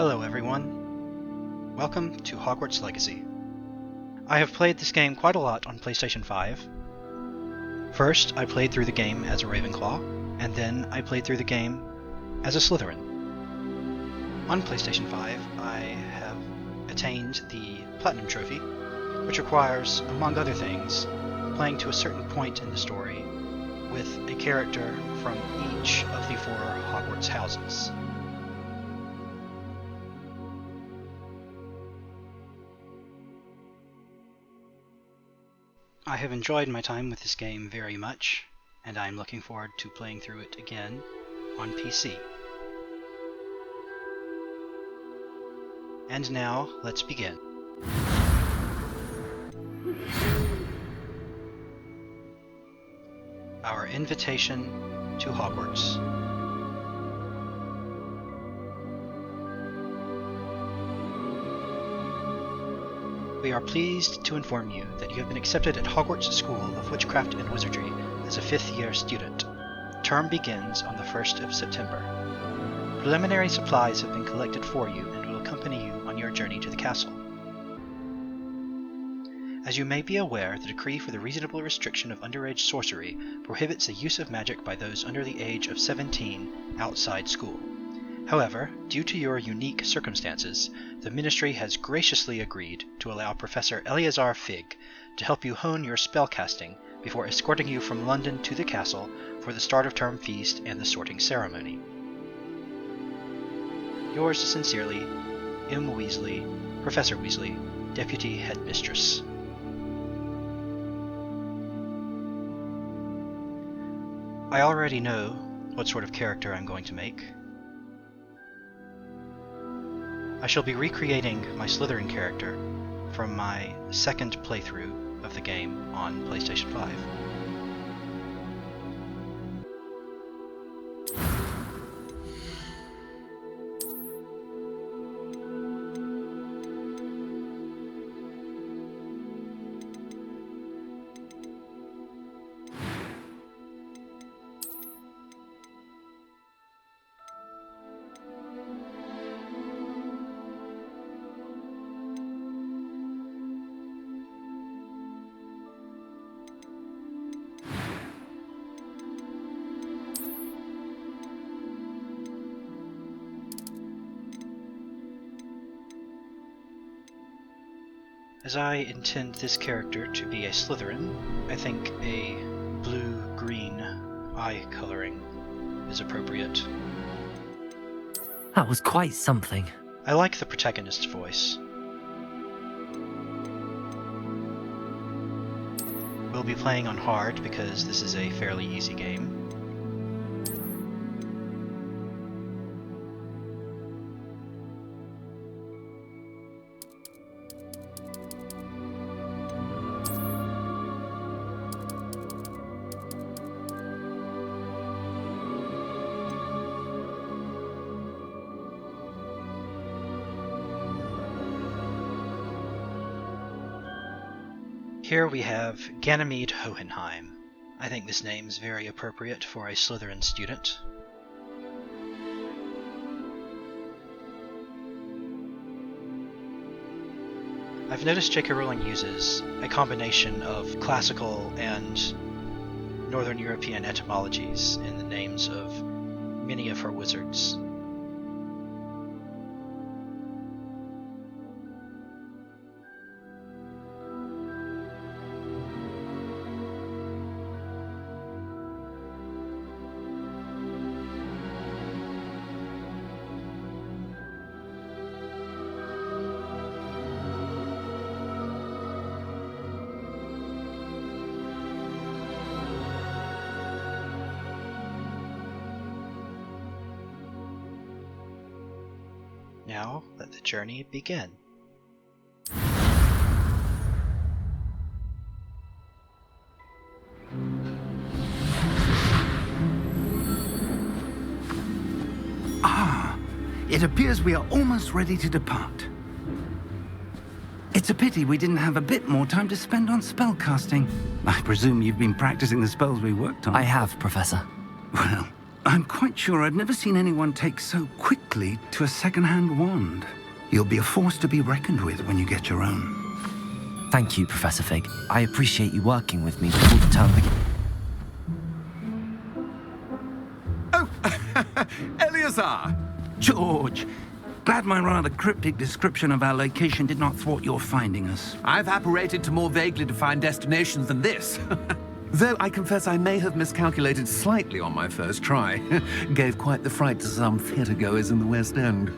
Hello everyone. Welcome to Hogwarts Legacy. I have played this game quite a lot on PlayStation 5. First, I played through the game as a Ravenclaw, and then I played through the game as a Slytherin. On PlayStation 5, I have attained the Platinum Trophy, which requires, among other things, playing to a certain point in the story with a character from each of the 4 Hogwarts houses. I have enjoyed my time with this game very much, and I am looking forward to playing through it again on PC. And now, let's begin. Our invitation to Hogwarts. We are pleased to inform you that you have been accepted at Hogwarts School of Witchcraft and Wizardry as a 5th-year student. Term begins on the 1st of September. Preliminary supplies have been collected for you and will accompany you on your journey to the castle. As you may be aware, the decree for the reasonable restriction of underage sorcery prohibits the use of magic by those under the age of 17 outside school. However, due to your unique circumstances, the Ministry has graciously agreed to allow Professor Eleazar Fig to help you hone your spellcasting before escorting you from London to the castle for the start of term feast and the sorting ceremony. Yours sincerely, M. Weasley, Professor Weasley, Deputy Headmistress. I already know what sort of character I'm going to make. I shall be recreating my Slytherin character from my second playthrough of the game on PlayStation 5. As I intend this character to be a Slytherin, I think a blue-green eye coloring is appropriate. That was quite something. I like the protagonist's voice. We'll be playing on hard because this is a fairly easy game. Here we have Ganymede Hohenheim. I think this name is very appropriate for a Slytherin student. I've noticed J.K. Rowling uses a combination of classical and Northern European etymologies in the names of many of her wizards. Now, let the journey begin. It appears we are almost ready to depart. It's a pity we didn't have a bit more time to spend on spellcasting. I presume you've been practicing the spells we worked on. I have, Professor. Well, I'm quite sure I've never seen anyone take so quickly to a second-hand wand. You'll be a force to be reckoned with when you get your own. Thank you, Professor Fig. I appreciate you working with me before the term begins. Oh, Eleazar! George, glad my rather cryptic description of our location did not thwart your finding us. I've apparated to more vaguely defined destinations than this. Though I confess I may have miscalculated slightly on my first try. Gave quite the fright to some theatre-goers in the West End.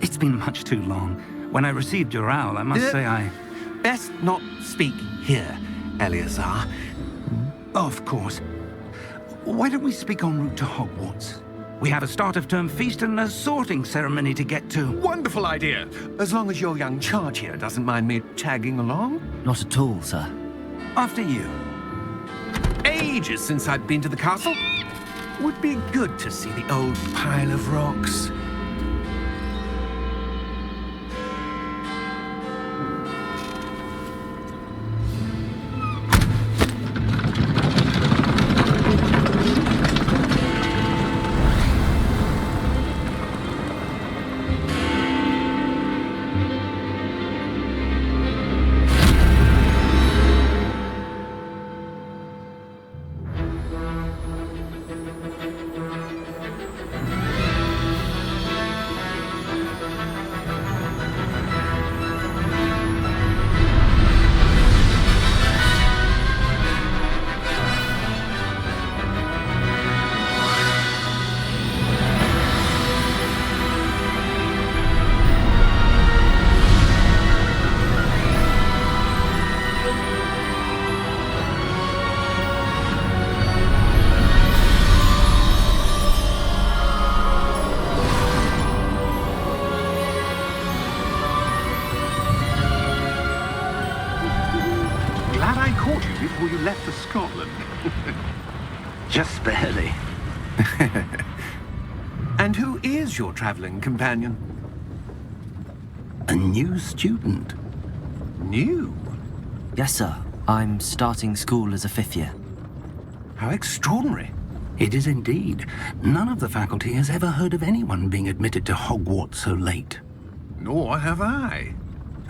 It's been much too long. When I received your owl, I must say I... Best not speak here, Eleazar. Of course. Why don't we speak en route to Hogwarts? We have a start-of-term feast and a sorting ceremony to get to. Wonderful idea! As long as your young charge here doesn't mind me tagging along. Not at all, sir. After you. Ages since I've been to the castle. Would be good to see the old pile of rocks. Before you left for Scotland. Just barely. And who is your traveling companion? A new student. New? Yes, sir. I'm starting school as a 5th year. How extraordinary. It is indeed. None of the faculty has ever heard of anyone being admitted to Hogwarts so late. Nor have I.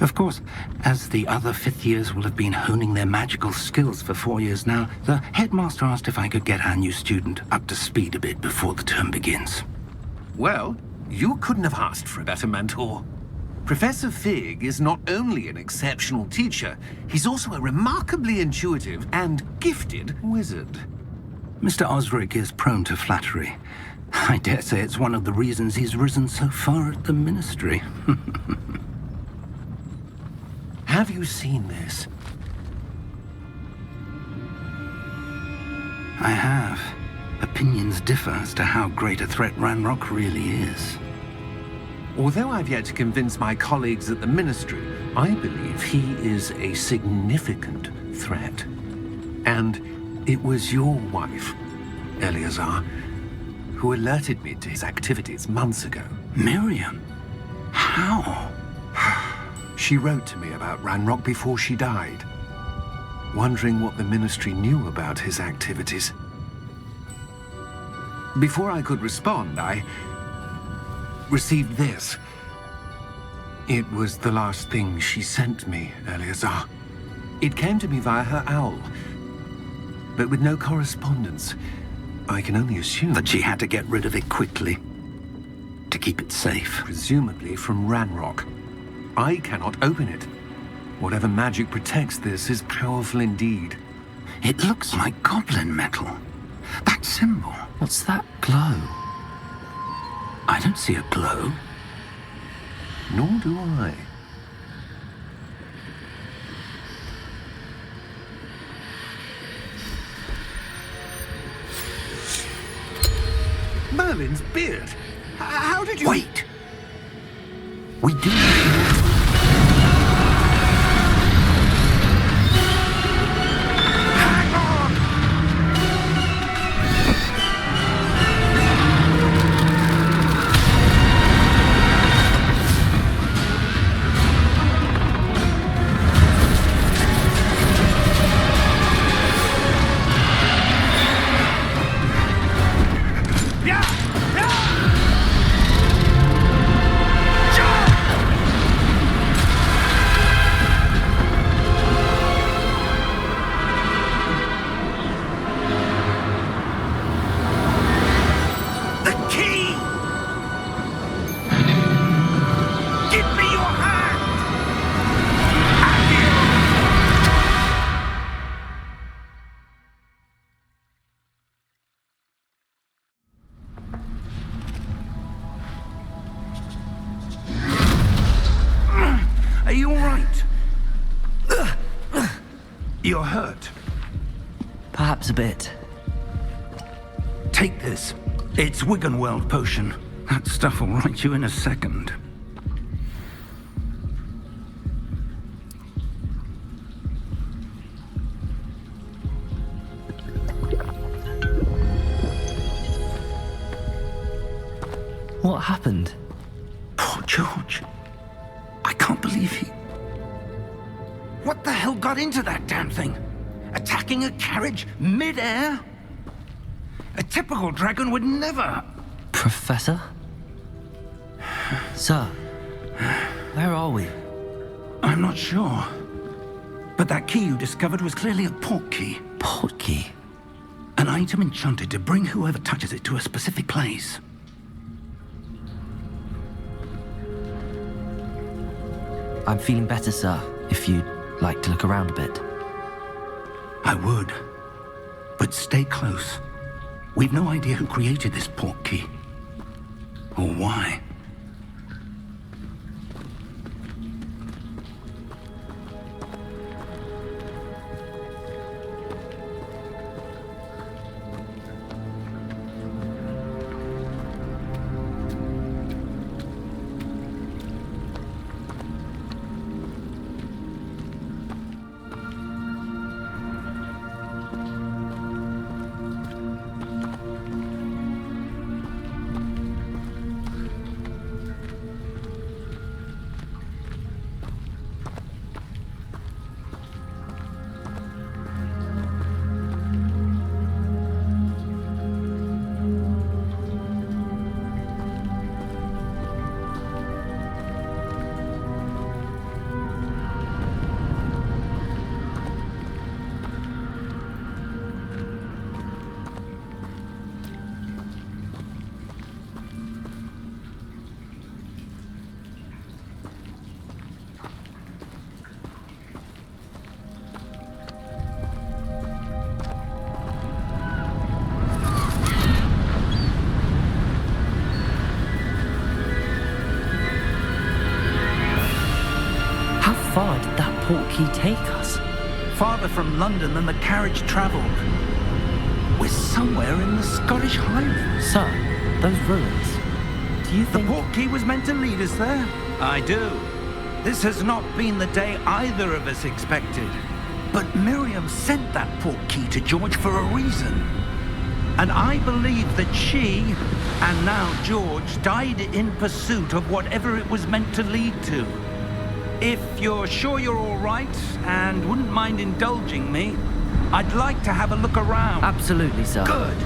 Of course, as the other 5th years will have been honing their magical skills for 4 years now, the headmaster asked if I could get our new student up to speed a bit before the term begins. Well, you couldn't have asked for a better mentor. Professor Fig is not only an exceptional teacher, he's also a remarkably intuitive and gifted wizard. Mr. Osric is prone to flattery. I dare say it's one of the reasons he's risen so far at the ministry. Have you seen this? I have. Opinions differ as to how great a threat Ranrock really is. Although I've yet to convince my colleagues at the Ministry, I believe he is a significant threat. And it was your wife, Eleazar, who alerted me to his activities months ago. Miriam? How? She wrote to me about Ranrock before she died, wondering what the Ministry knew about his activities. Before I could respond, I received this. It was the last thing she sent me, Eleazar. It came to me via her owl, but with no correspondence. I can only assume that she had to get rid of it quickly, to keep it safe. Presumably from Ranrock. I cannot open it. Whatever magic protects this is powerful indeed. It looks like goblin metal. That symbol. What's that glow? I don't see a glow. Nor do I. Merlin's beard. How did you... Wait! We do need more... You're hurt. Perhaps a bit. Take this. It's Wiggenweld potion. That stuff will right you in a second. What happened? Poor George. I can't believe he... What the hell got into that damn thing? Attacking a carriage mid-air? A typical dragon would never... Professor? Sir, where are we? I'm not sure. But that key you discovered was clearly a port key. Port key? An item enchanted to bring whoever touches it to a specific place. I'm feeling better, sir, if you'd like to look around a bit. I would. But stay close. We've no idea who created this port key. Or why. Far did that port key take us? Farther from London than the carriage travelled. We're somewhere in the Scottish Highlands. Sir, those ruins. Do you think... The port key was meant to lead us there? I do. This has not been the day either of us expected. But Miriam sent that port key to George for a reason. And I believe that she, and now George, died in pursuit of whatever it was meant to lead to. If you're sure you're all right and wouldn't mind indulging me, I'd like to have a look around. Absolutely, sir. Good.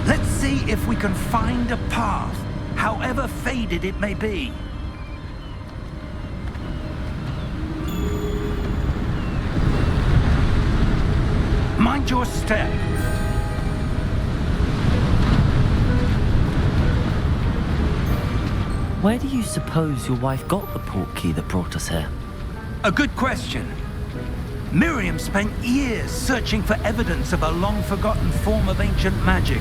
Let's see if we can find a path, however faded it may be. Mind your step. Where do you suppose your wife got the port key that brought us here? A good question. Miriam spent years searching for evidence of a long-forgotten form of ancient magic.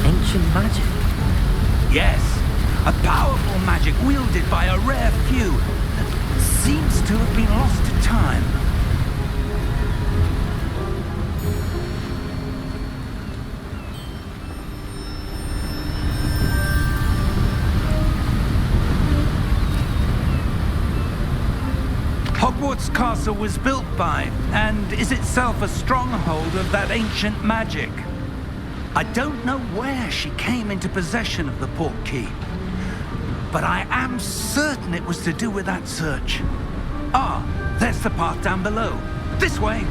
Ancient magic? Yes, a powerful magic wielded by a rare few that seems to have been lost to time. Hogwarts Castle was built by, and is itself a stronghold of that ancient magic. I don't know where she came into possession of the port key, but I am certain it was to do with that search. Ah, there's the path down below. This way.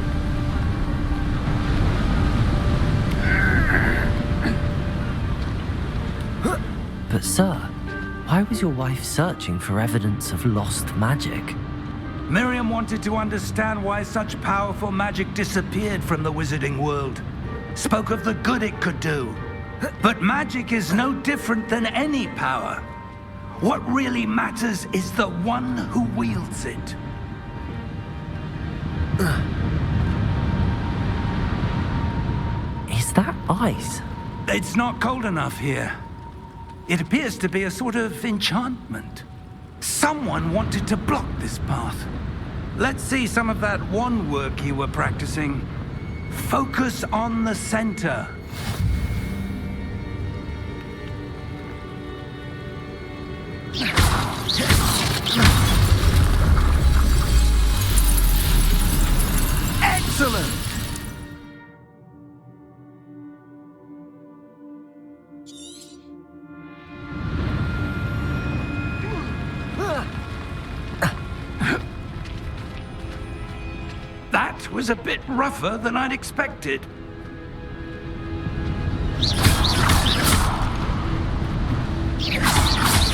But sir, why was your wife searching for evidence of lost magic? Miriam wanted to understand why such powerful magic disappeared from the wizarding world. Spoke of the good it could do. But magic is no different than any power. What really matters is the one who wields it. Is ice. It's not cold enough here. It appears to be a sort of enchantment. Someone wanted to block this path. Let's see some of that wand work you were practicing. Focus on the center. Excellent! That was a bit rougher than I'd expected.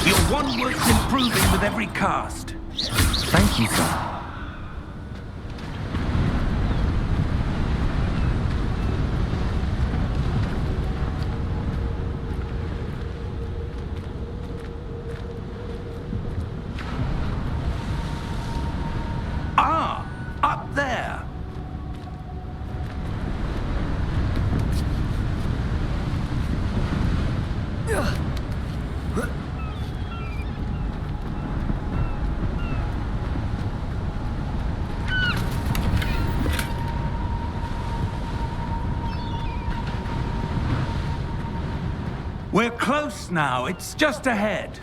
Your wand work's improving with every cast. Thank you, sir. Ah, up there. We're close now. It's just ahead.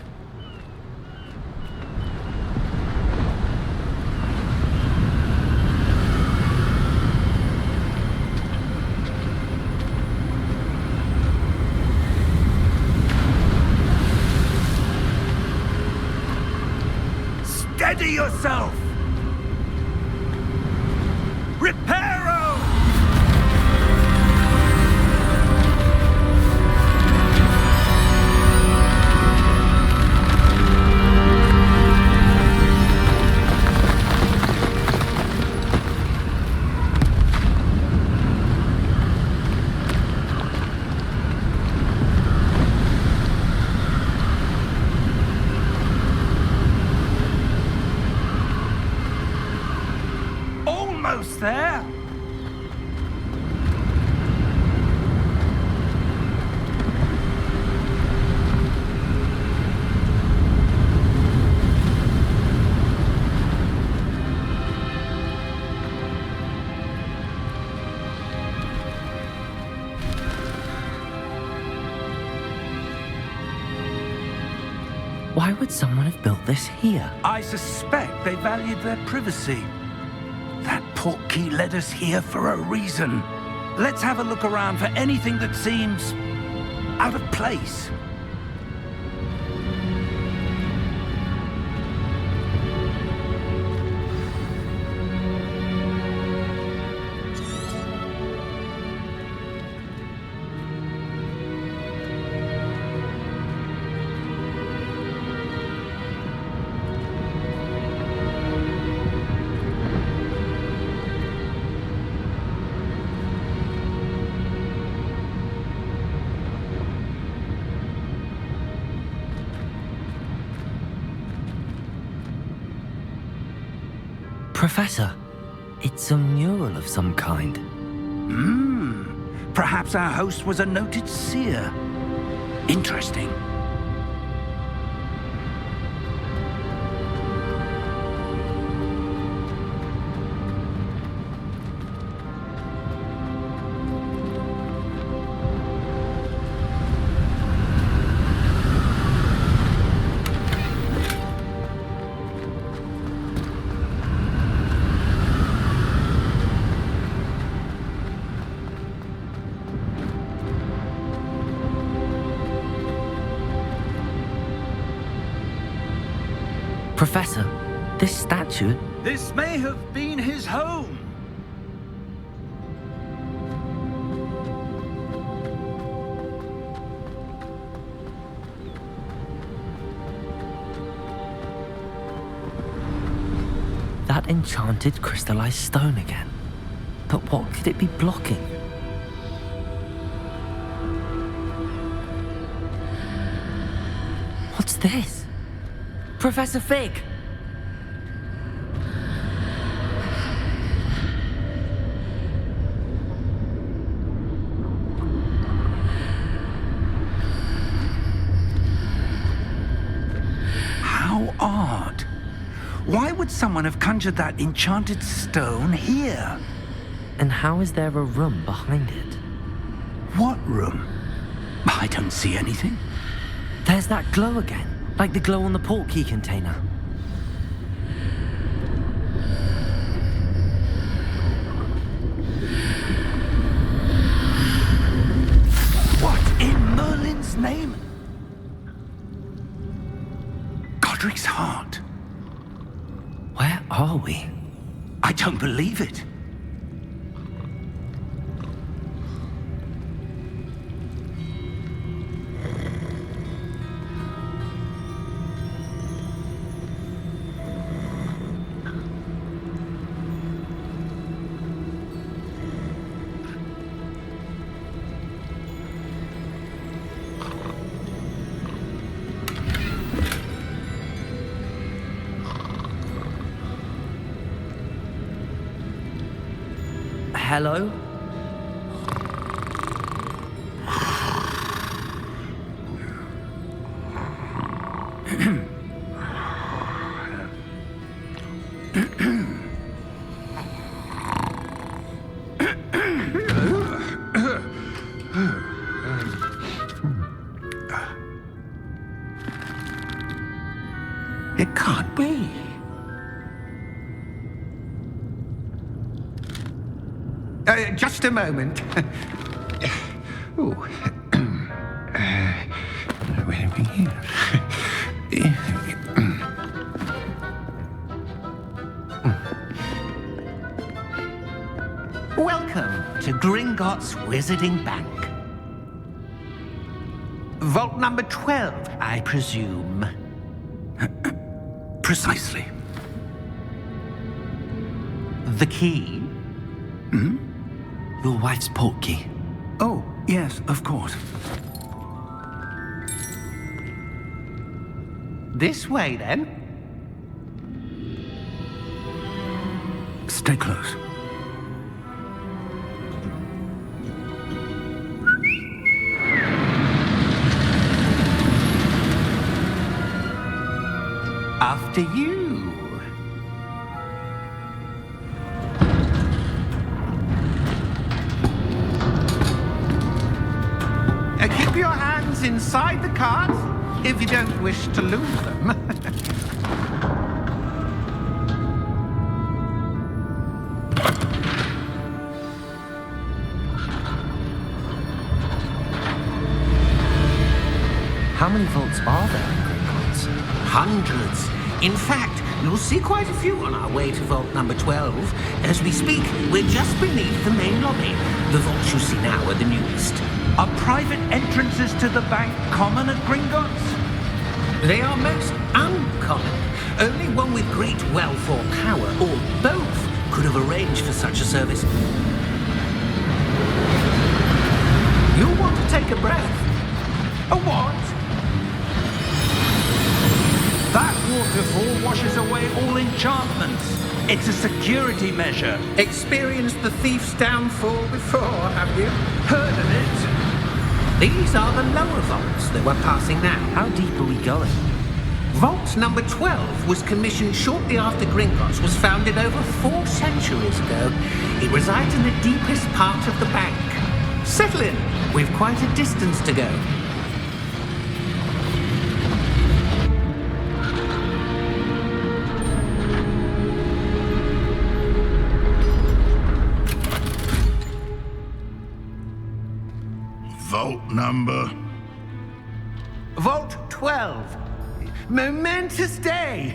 Steady yourself! Reparo! Almost there. Why would someone have built this here? I suspect they valued their privacy. That portkey led us here for a reason. Let's have a look around for anything that seems out of place. Professor, it's a mural of some kind. Perhaps our host was a noted seer. Interesting. Professor, this statue... This may have been his home. That enchanted crystallized stone again. But what could it be blocking? What's this? Professor Fig! would someone have conjured that enchanted stone here? And how is there a room behind it? What room? I don't see anything. There's that glow again, like the glow on the portkey container. What in Merlin's name? Godric's heart. Where are we? I don't believe it. Hello? It can't be. Just a moment. Ooh. Where are we here? Welcome to Gringotts Wizarding Bank. Vault number 12, I presume. Precisely. The key? Hmm? Your wife's portkey. Oh, yes, of course. This way, then. Stay close. After you. Keep your hands inside the cart if you don't wish to lose them. How many vaults are there in Gringotts? Hundreds. In fact, you'll see quite a few on our way to vault number 12. As we speak, we're just beneath the main lobby. The vaults you see now are the newest. Are private entrances to the bank common at Gringotts? They are most uncommon. Only one with great wealth or power, or both, could have arranged for such a service. You'll want to take a breath. A what? That waterfall washes away all enchantments. It's a security measure. Experienced the thief's downfall before, have you? Heard of it? These are the lower vaults that we're passing now. How deep are we going? Vault number 12 was commissioned shortly after Gringotts was founded over 4 centuries ago. It resides in the deepest part of the bank. Settle in. We've quite a distance to go. Vault number? Vault 12. Momentous day.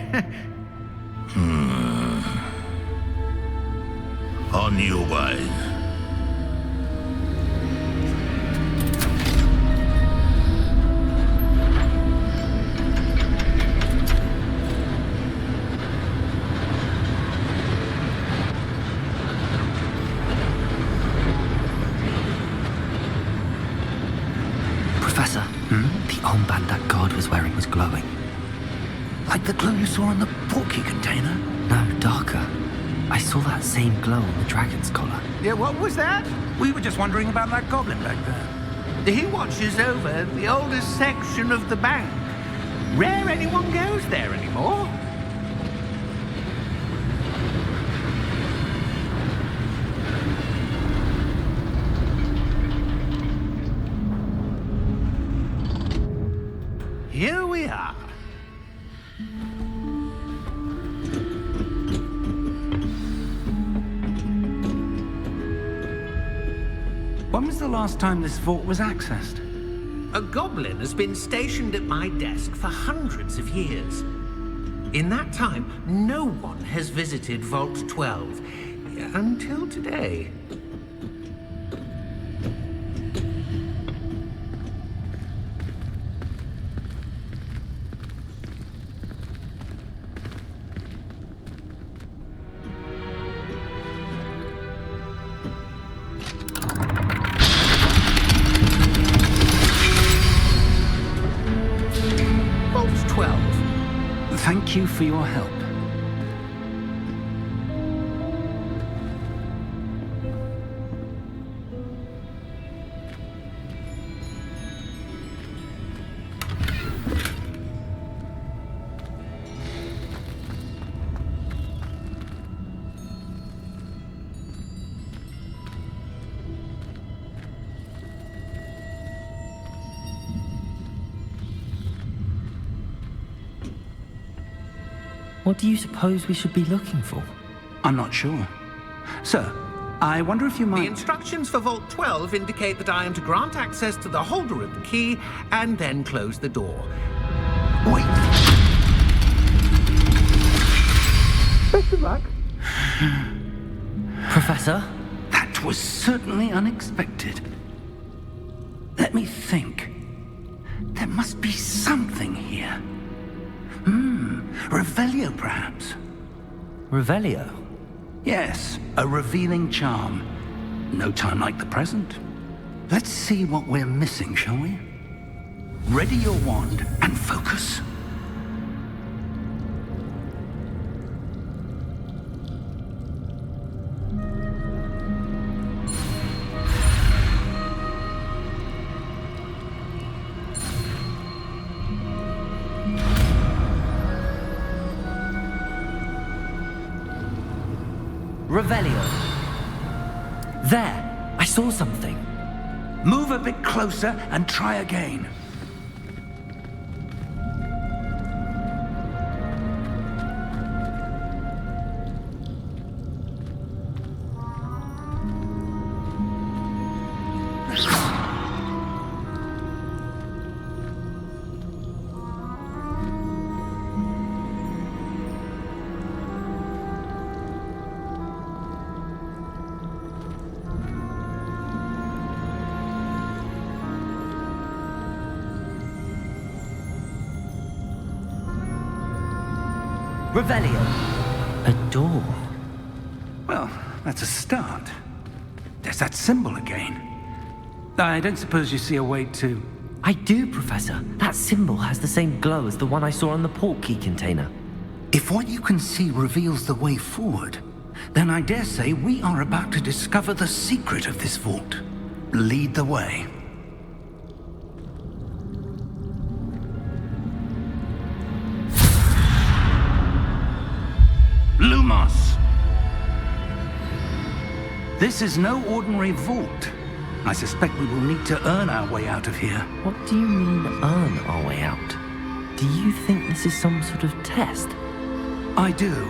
On your way. Professor, the armband that guard was wearing was glowing. Like the glow you saw in the portkey container? No, darker. I saw that same glow on the dragon's collar. Yeah, what was that? We were just wondering about that goblin back there. He watches over the oldest section of the bank. Rare anyone goes there anymore. When was the last time this vault was accessed? A goblin has been stationed at my desk for hundreds of years. In that time, no one has visited Vault 12 until today. Vault 12. Thank you for your help. What do you suppose we should be looking for? I'm not sure. Sir, I wonder if you The might... instructions for Vault 12 indicate that I am to grant access to the holder of the key and then close the door. Wait! Best of luck. Professor? That was certainly unexpected. Let me think. There must be something here. Revelio, perhaps? Revelio? Yes, a revealing charm. No time like the present. Let's see what we're missing, shall we? Ready your wand and focus. Revelio. There! I saw something. Move a bit closer and try again. Revelio. A door. Well, that's a start. There's that symbol again. I don't suppose you see a way to... I do, Professor. That symbol has the same glow as the one I saw on the portkey container. If what you can see reveals the way forward, then I dare say we are about to discover the secret of this vault. Lead the way. Lumos! This is no ordinary vault. I suspect we will need to earn our way out of here. What do you mean, earn our way out? Do you think this is some sort of test? I do.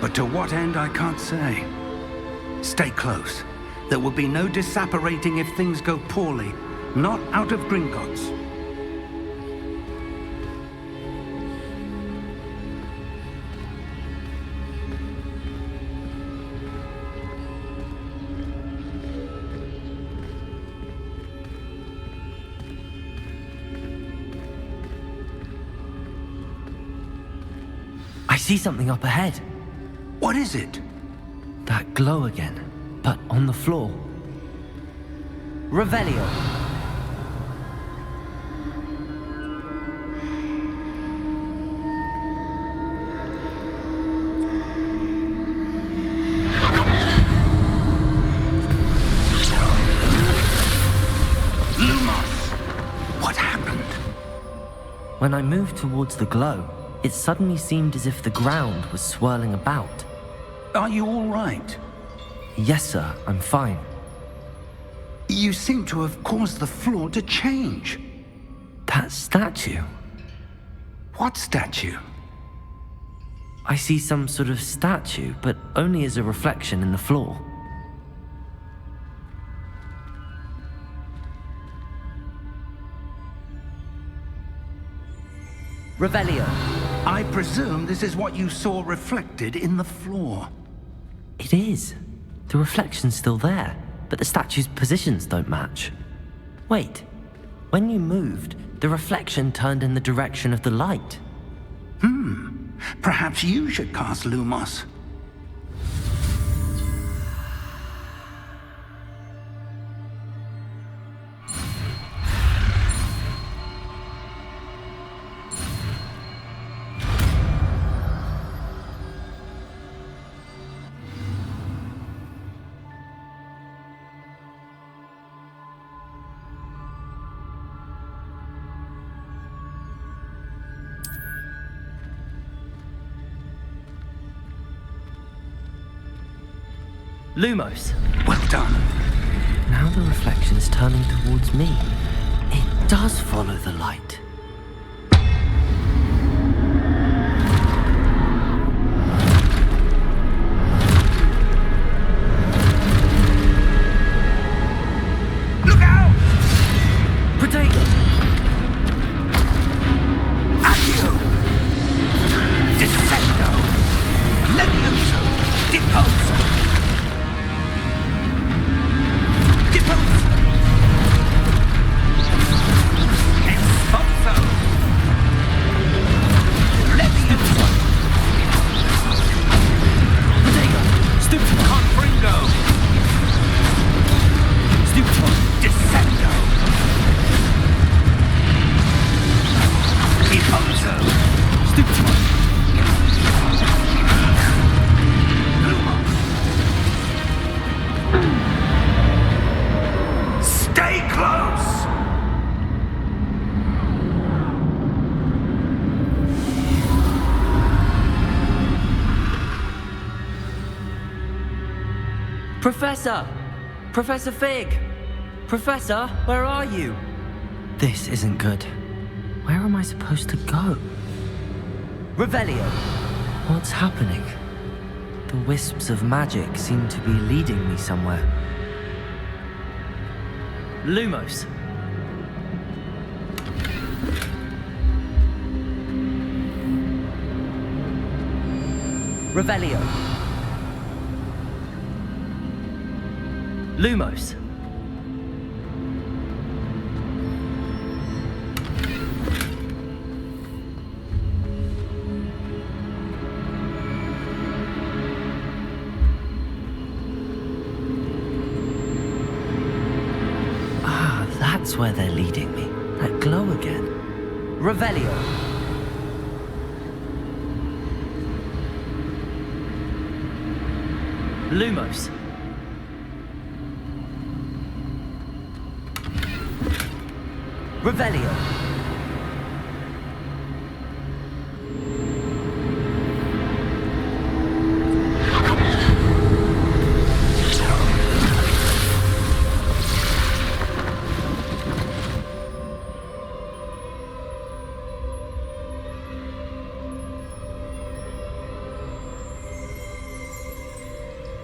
But to what end, I can't say. Stay close. There will be no disapparating if things go poorly. Not out of Gringotts. I see something up ahead. What is it? That glow again, but on the floor. Revelio. Lumos! What happened? When I moved towards the glow, it suddenly seemed as if the ground was swirling about. Are you all right? Yes, sir, I'm fine. You seem to have caused the floor to change. That statue. What statue? I see some sort of statue, but only as a reflection in the floor. Revelio. I presume this is what you saw reflected in the floor. It is. The reflection's still there, but the statue's positions don't match. Wait. When you moved, the reflection turned in the direction of the light. Perhaps you should cast Lumos. Lumos. Well done. Now the reflection is turning towards me. It does follow the light. Look out! Protego! Accio! Descendo! Levioso! Deposo! Professor! Professor Fig! Professor, where are you? This isn't good. Where am I supposed to go? Revelio! What's happening? The wisps of magic seem to be leading me somewhere. Lumos! Revelio! Lumos! Ah, that's where they're leading me. That glow again. Revelio! Lumos! Revelio!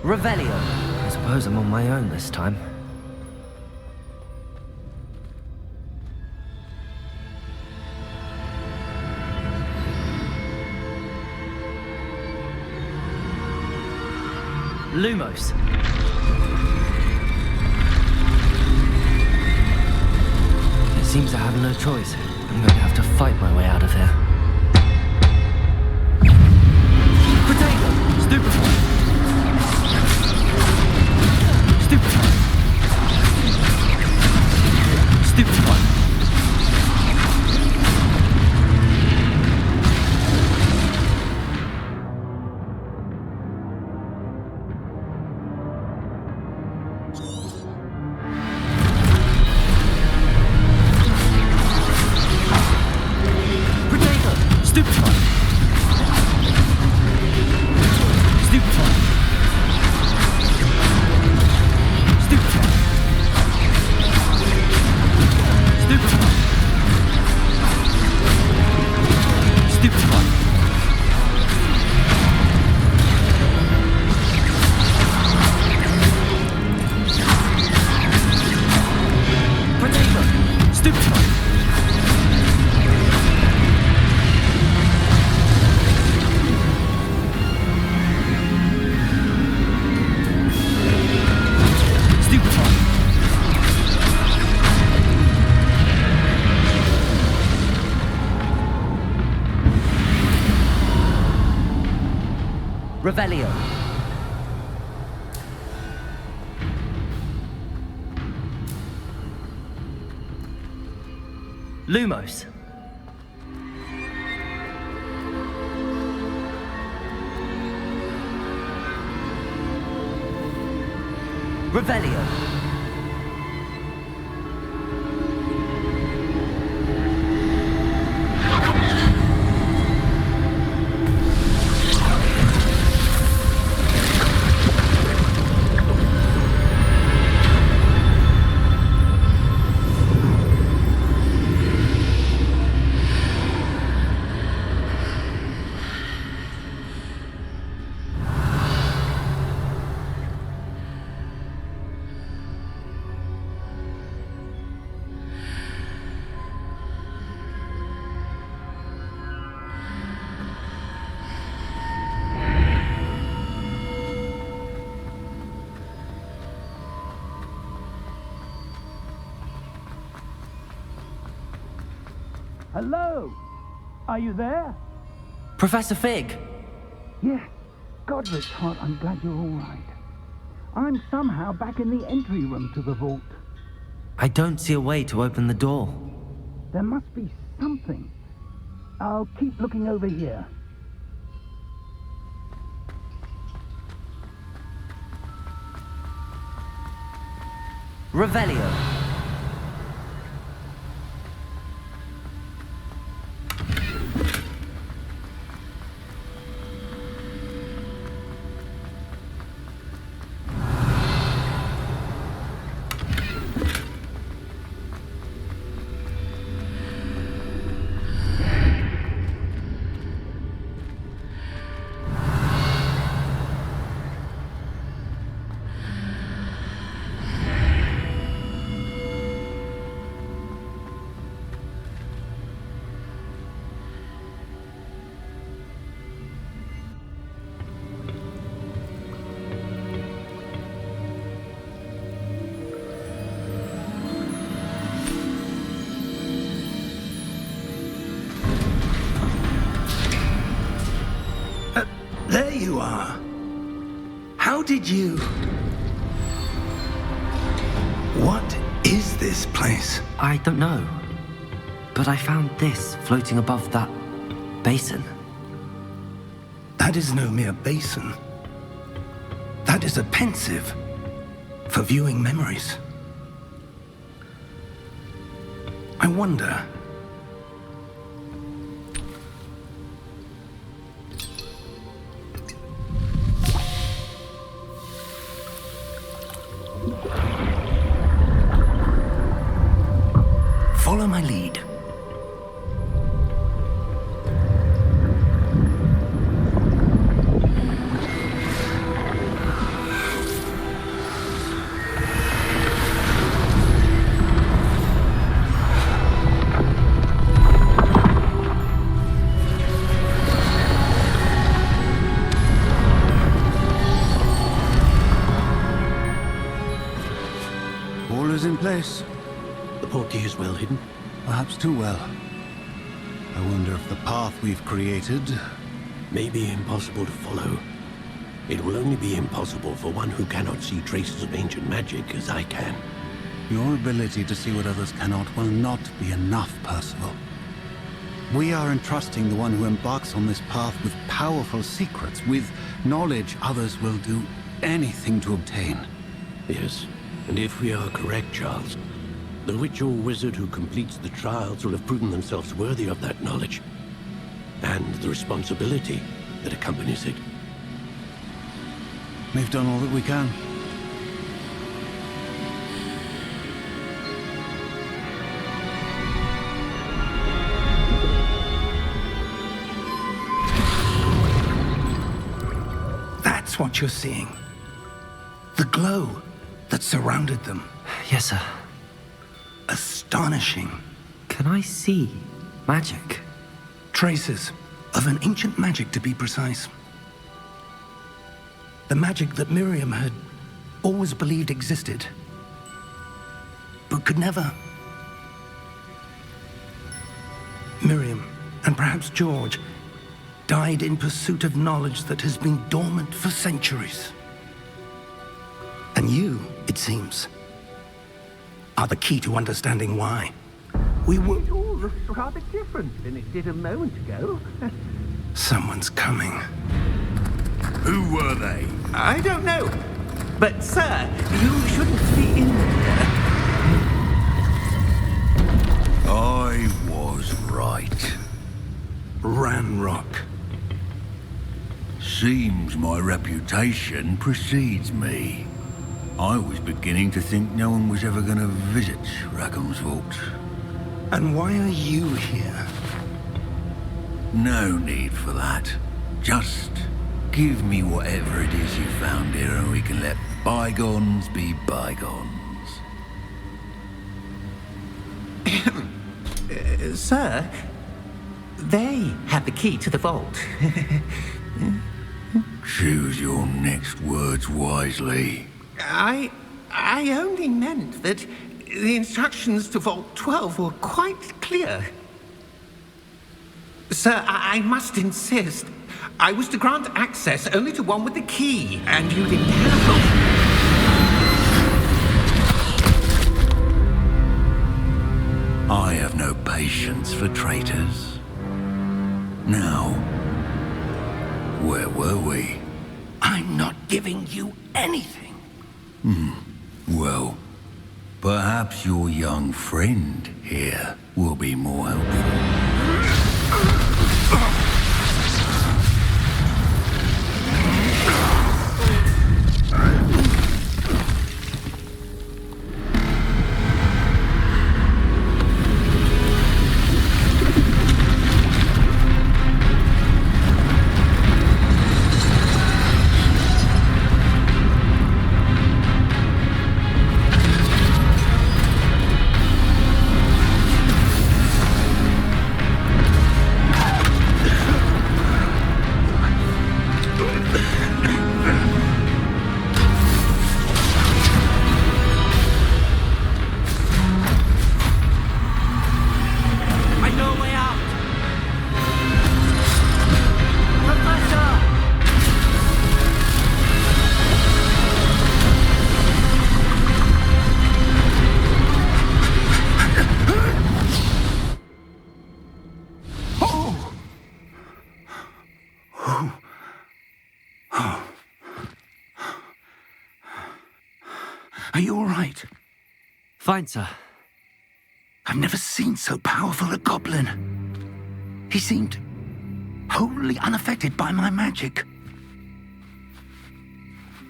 Revelio! I suppose I'm on my own this time. Lumos. It seems I have no choice. I'm going to have to fight my way out of here. Potato! Stupefy! Stupefy! Stupefy! Revelio. Lumos. Revelio. Hello? Are you there? Professor Fig. Yes. Godric's heart, I'm glad you're all right. I'm somehow back in the entry room to the vault. I don't see a way to open the door. There must be something. I'll keep looking over here. Revelio. There you are. How did you... What is this place? I don't know. But I found this floating above that basin. That is no mere basin. That is a pensive for viewing memories. I wonder... Follow my lead. All is in place. The portkey is well hidden. Perhaps too well. I wonder if the path we've created... May be impossible to follow. It will only be impossible for one who cannot see traces of ancient magic as I can. Your ability to see what others cannot will not be enough, Percival. We are entrusting the one who embarks on this path with powerful secrets, with knowledge others will do anything to obtain. Yes, and if we are correct, Charles, the witch or wizard who completes the trials will have proven themselves worthy of that knowledge, and the responsibility that accompanies it. We've done all that we can. That's what you're seeing. The glow that surrounded them. Yes, sir. Astonishing. Can I see magic? Traces of an ancient magic, to be precise. The magic that Miriam had always believed existed, but could never. Miriam, and perhaps George, died in pursuit of knowledge that has been dormant for centuries. And you, it seems, are the key to understanding why. We were... It all looks rather different than it did a moment ago. Someone's coming. Who were they? I don't know. But, sir, you shouldn't be in there. I was right. Ranrock. Seems my reputation precedes me. I was beginning to think no one was ever going to visit Rackham's vault. And why are you here? No need for that. Just give me whatever it is you found here and we can let bygones be bygones. Sir, they had the key to the vault. Choose your next words wisely. I only meant that the instructions to Vault 12 were quite clear. Sir, I must insist. I was to grant access only to one with the key, and you didn't have... I have no patience for traitors. Now, where were we? I'm not giving you anything. Well, perhaps your young friend here will be more helpful. Are you all right? Fine, sir. I've never seen so powerful a goblin. He seemed wholly unaffected by my magic.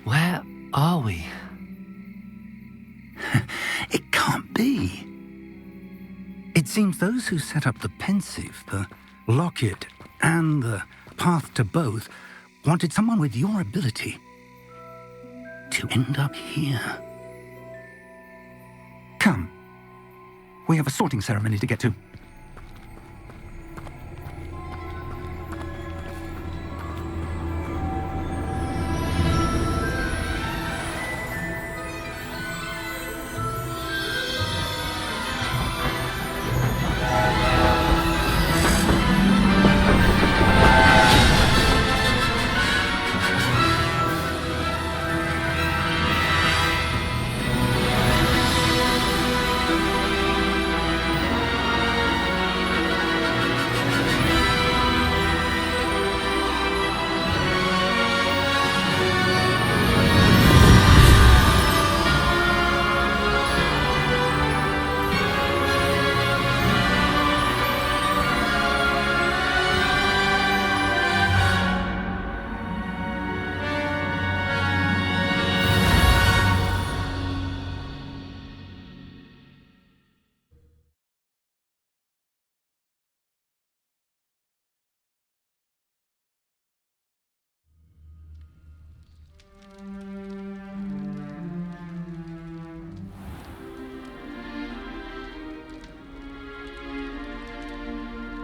Where are we? It can't be. It seems those who set up the pensive, the locket, and the path to both wanted someone with your ability to end up here. Come. We have a sorting ceremony to get to.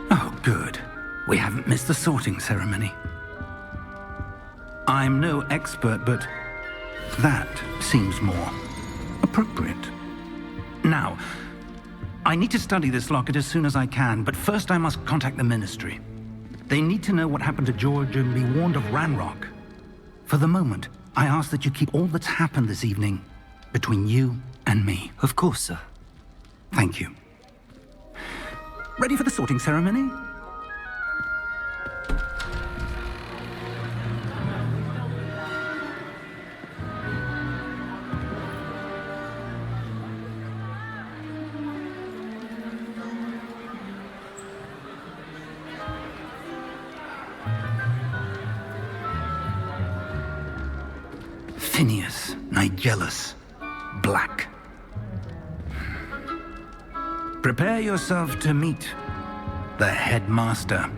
Oh, good. We haven't missed the sorting ceremony. I'm no expert, but that seems more appropriate. Now, I need to study this locket as soon as I can, but first I must contact the Ministry. They need to know what happened to George and be warned of Ranrock. For the moment, I ask that you keep all that's happened this evening between you and me. Of course, sir. Thank you. Ready for the sorting ceremony? Phineas, Nigellus, Black. Prepare yourself to meet the headmaster.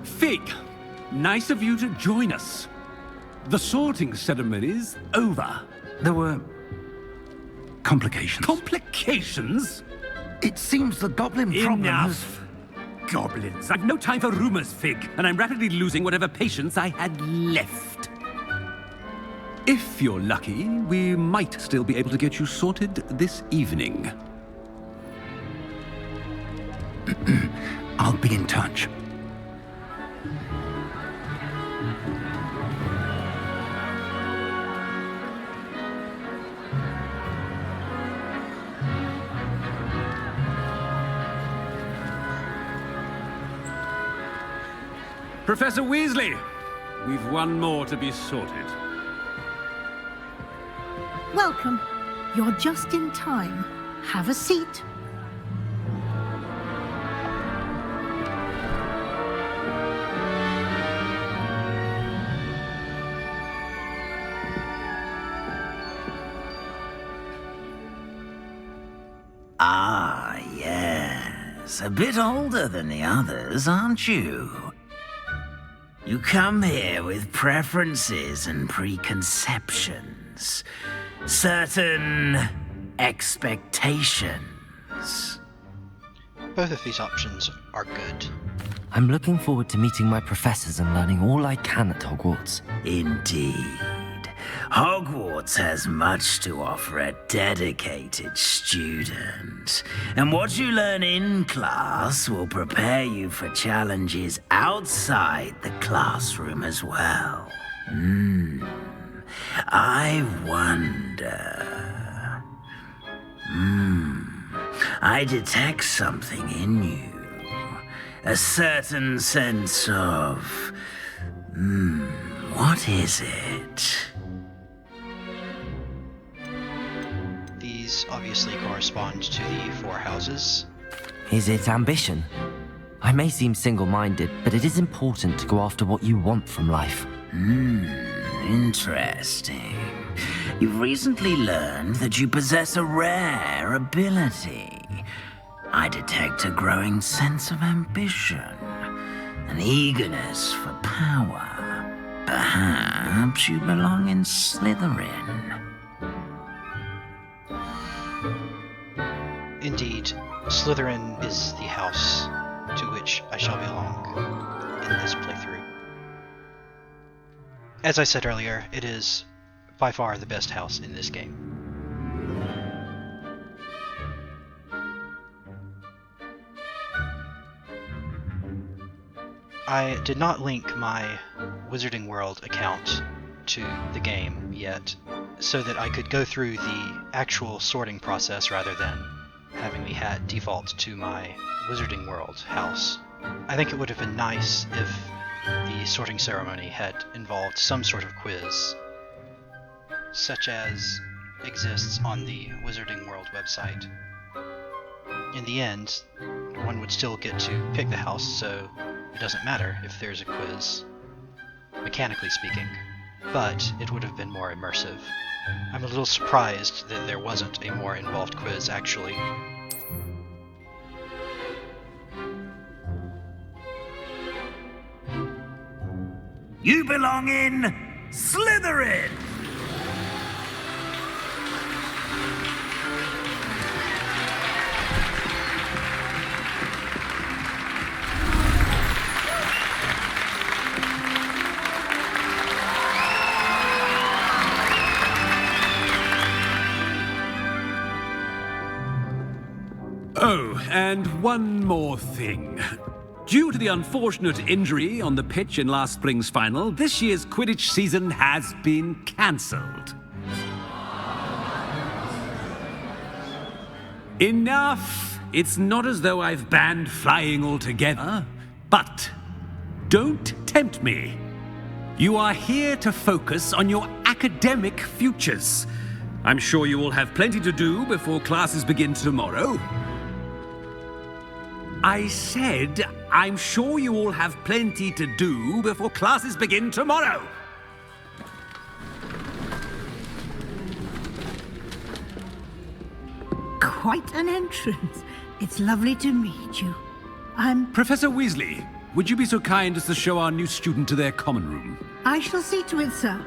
Fig, nice of you to join us. The sorting ceremony's over. There were complications. Complications? It seems the goblin problem has... Enough! Goblins. I've no time for rumors, Fig, and I'm rapidly losing whatever patience I had left. If you're lucky, we might still be able to get you sorted this evening. I'll be in touch. Professor Weasley, we've one more to be sorted. Welcome. You're just in time. Have a seat. Ah, yes. A bit older than the others, aren't you? You come here with preferences and preconceptions. Certain expectations. Both of these options are good. I'm looking forward to meeting my professors and learning all I can at Hogwarts. Indeed. Hogwarts has much to offer a dedicated student. And what you learn in class will prepare you for challenges outside the classroom as well. I wonder... I detect something in you. A certain sense of... what is it? These obviously correspond to the 4 houses. Is it ambition? I may seem single-minded, but it is important to go after what you want from life. Interesting. You've recently learned that you possess a rare ability. I detect a growing sense of ambition, an eagerness for power. Perhaps you belong in Slytherin. Indeed, Slytherin is the house to which I shall belong in this playthrough. As I said earlier, it is by far the best house in this game. I did not link my Wizarding World account to the game yet, so that I could go through the actual sorting process rather than having the hat default to my Wizarding World house. I think it would have been nice if the sorting ceremony had involved some sort of quiz, such as exists on the Wizarding World website. In the end, one would still get to pick the house, so it doesn't matter if there's a quiz, mechanically speaking, but it would have been more immersive. I'm a little surprised that there wasn't a more involved quiz, actually. You belong in Slytherin! Oh, and one more thing. Due to the unfortunate injury on the pitch in last spring's final, this year's Quidditch season has been cancelled. Enough! It's not as though I've banned flying altogether, but don't tempt me. You are here to focus on your academic futures. I'm sure you will have plenty to do before classes begin tomorrow. I said, I'm sure you all have plenty to do before classes begin tomorrow. Quite an entrance. It's lovely to meet you. I'm... Professor Weasley, would you be so kind as to show our new student to their common room? I shall see to it, sir.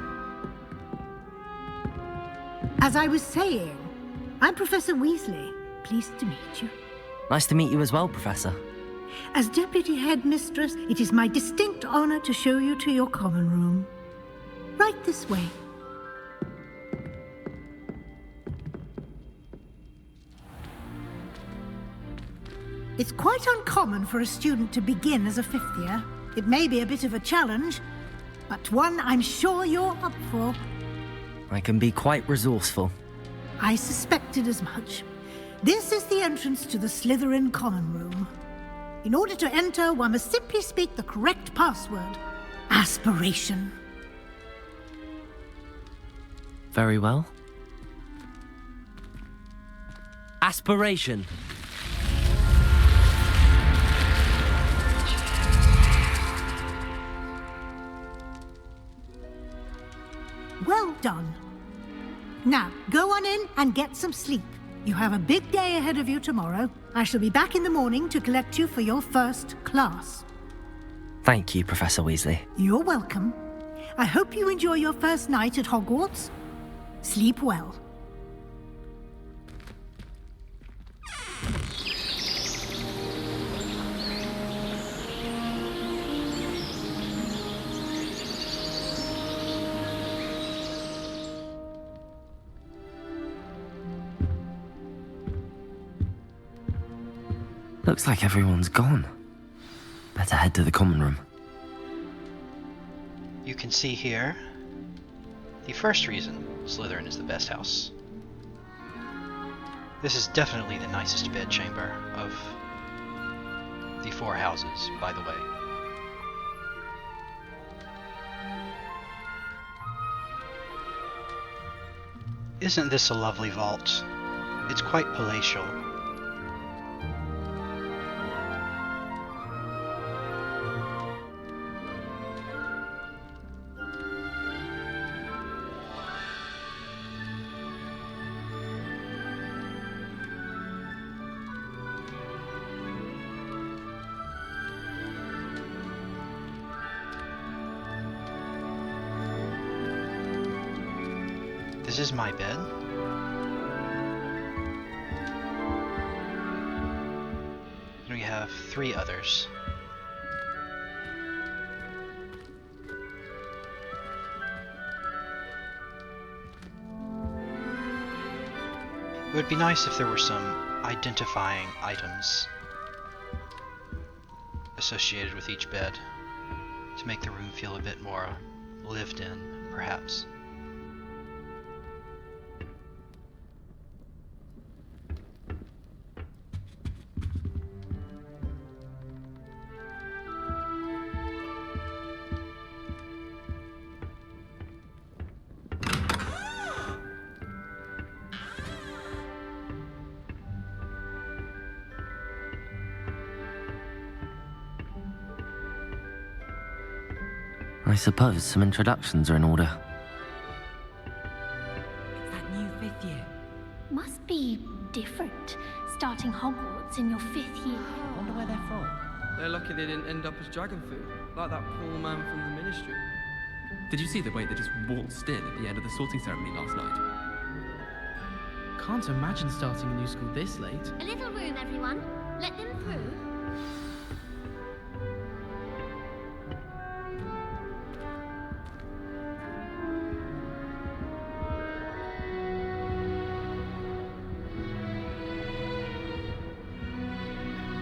As I was saying, I'm Professor Weasley. Pleased to meet you. Nice to meet you as well, Professor. As Deputy Headmistress, it is my distinct honor to show you to your common room. Right this way. It's quite uncommon for a student to begin as a fifth year. It may be a bit of a challenge, but one I'm sure you're up for. I can be quite resourceful. I suspected as much. This is the entrance to the Slytherin common room. In order to enter, one must simply speak the correct password. Aspiration. Very well. Aspiration. Well done. Now, go on in and get some sleep. You have a big day ahead of you tomorrow. I shall be back in the morning to collect you for your first class. Thank you, Professor Weasley. You're welcome. I hope you enjoy your first night at Hogwarts. Sleep well. Looks like everyone's gone. Better head to the common room. You can see here the first reason Slytherin is the best house. This is definitely the nicest bedchamber of the 4 houses, by the way. Isn't this a lovely vault? It's quite palatial. This is my bed. And we have 3 others. It would be nice if there were some identifying items associated with each bed to make the room feel a bit more lived in, perhaps. I suppose some introductions are in order. It's that new 5th year. Must be different, starting Hogwarts in your 5th year. Wonder where they're from. They're lucky they didn't end up as dragon food, like that poor man from the Ministry. Did you see the way they just waltzed in at the end of the sorting ceremony last night? Can't imagine starting a new school this late. A little room, everyone. Let them through.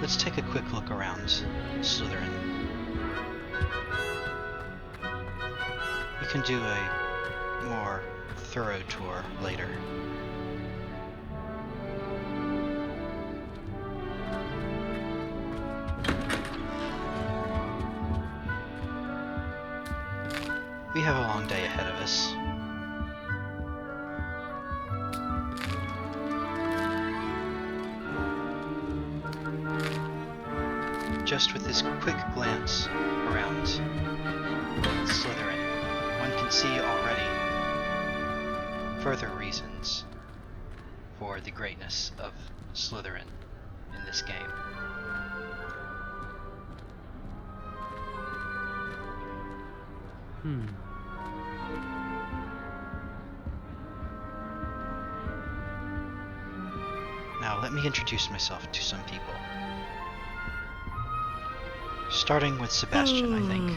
let's take a quick look around Slytherin. We can do a more thorough tour later. We have a long day ahead of us. Just with this quick glance around Slytherin, one can see already further reasons for the greatness of Slytherin in this game. Now let me introduce myself to some people. Starting with Sebastian, I think.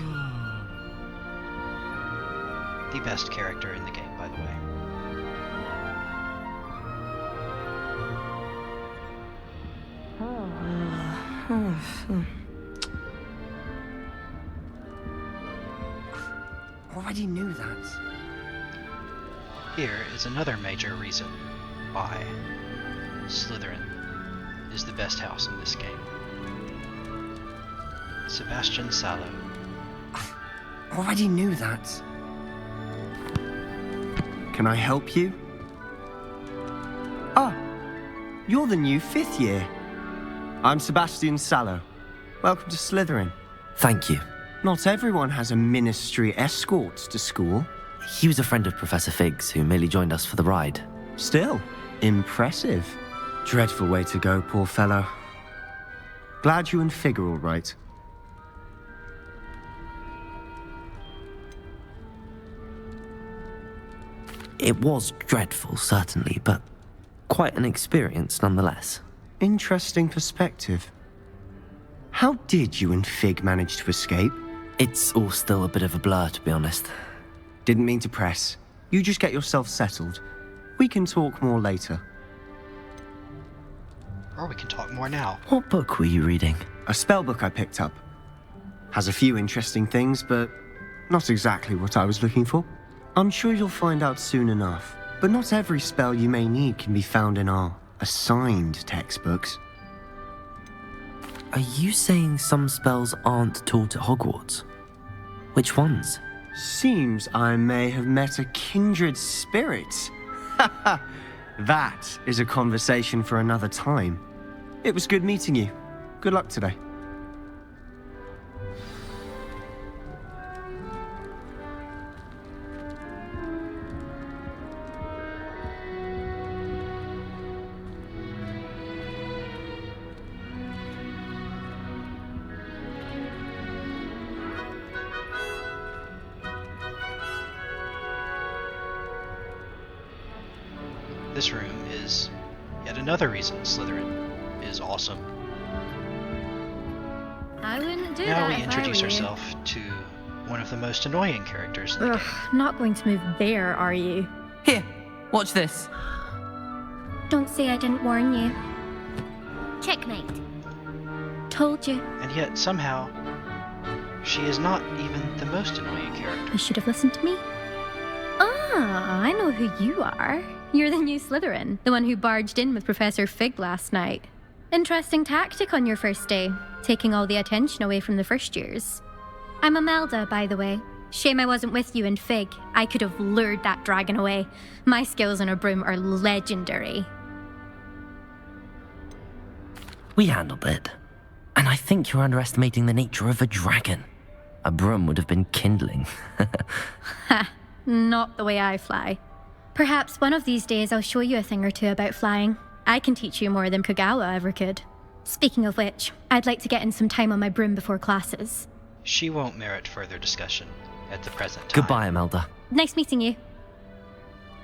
The best character in the game, by the way. Already knew that. Here is another major reason why Slytherin is the best house in this game. Sebastian Sallow. Already knew that. Can I help you? Ah, you're the new 5th year. I'm Sebastian Sallow. Welcome to Slytherin. Thank you. Not everyone has a ministry escort to school. He was a friend of Professor Fig's who merely joined us for the ride. Still, impressive. Dreadful way to go, poor fellow. Glad you and Fig are all right. It was dreadful, certainly, but quite an experience nonetheless. Interesting perspective. How did you and Fig manage to escape? It's all still a bit of a blur, to be honest. Didn't mean to press. You just get yourself settled. We can talk more later. Or we can talk more now. What book were you reading? A spell book I picked up. Has a few interesting things, but not exactly what I was looking for. I'm sure you'll find out soon enough. But not every spell you may need can be found in our assigned textbooks. Are you saying some spells aren't taught at Hogwarts? Which ones? Seems I may have met a kindred spirit. That is a conversation for another time. It was good meeting you. Good luck today. This room is yet another reason Slytherin is awesome. I wouldn't do Now that we if introduce I were you. ourselves to one of the most annoying characters in the Ugh, not going to move there, are you? Here, watch this. Don't say I didn't warn you. Checkmate. Told you. And yet, somehow, she is not even the most annoying character. You should have listened to me. Ah, I know who you are. You're the new Slytherin, the one who barged in with Professor Fig last night. Interesting tactic on your first day, taking all the attention away from the first years. I'm Imelda, by the way. Shame I wasn't with you and Fig. I could have lured that dragon away. My skills on a broom are legendary. We handled it. And I think you're underestimating the nature of a dragon. A broom would have been kindling. Ha, not the way I fly. Perhaps one of these days I'll show you a thing or two about flying. I can teach you more than Kagawa ever could. Speaking of which, I'd like to get in some time on my broom before classes. She won't merit further discussion at the present time. Goodbye, Imelda. Nice meeting you.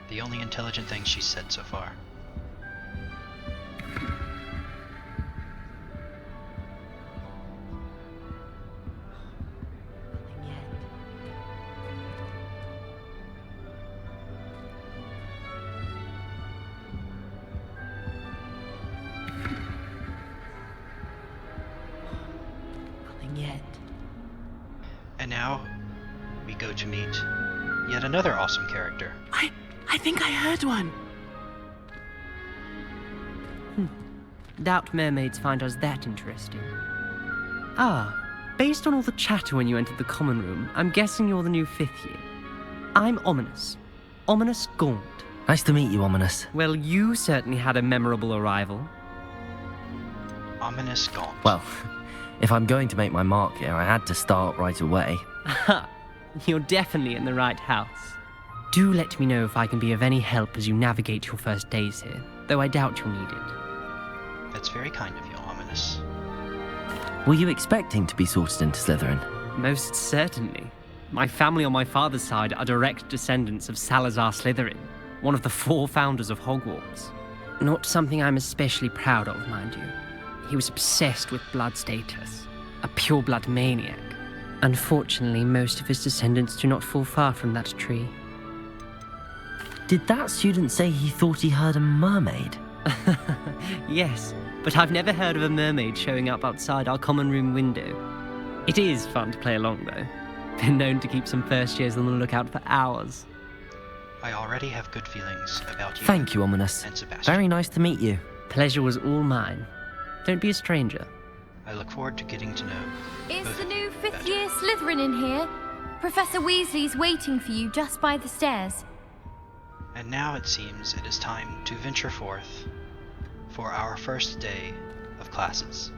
The only intelligent thing she's said so far. to meet yet another awesome character. I think I heard one. Doubt mermaids find us that interesting. Ah, based on all the chatter when you entered the common room, I'm guessing you're the new 5th year. I'm Ominous. Ominous Gaunt. Nice to meet you, Ominous. Well, you certainly had a memorable arrival. Ominous Gaunt. Well, if I'm going to make my mark here, I had to start right away. Aha, you're definitely in the right house. Do let me know if I can be of any help as you navigate your first days here, though I doubt you'll need it. That's very kind of you, Ominous. Were you expecting to be sorted into Slytherin? Most certainly. My family on my father's side are direct descendants of Salazar Slytherin, one of the 4 founders of Hogwarts. Not something I'm especially proud of, mind you. He was obsessed with blood status, a pure-blood maniac. Unfortunately, most of his descendants do not fall far from that tree. Did that student say he thought he heard a mermaid? Yes, but I've never heard of a mermaid showing up outside our common room window. It is fun to play along, though. Been known to keep some first years on the lookout for hours. I already have good feelings about you. Thank you, Ominous. And Sebastian. Very nice to meet you. Pleasure was all mine. Don't be a stranger. I look forward to getting to know. Is the new 5th year Slytherin in here? Professor Weasley's waiting for you just by the stairs. And now it seems it is time to venture forth for our first day of classes.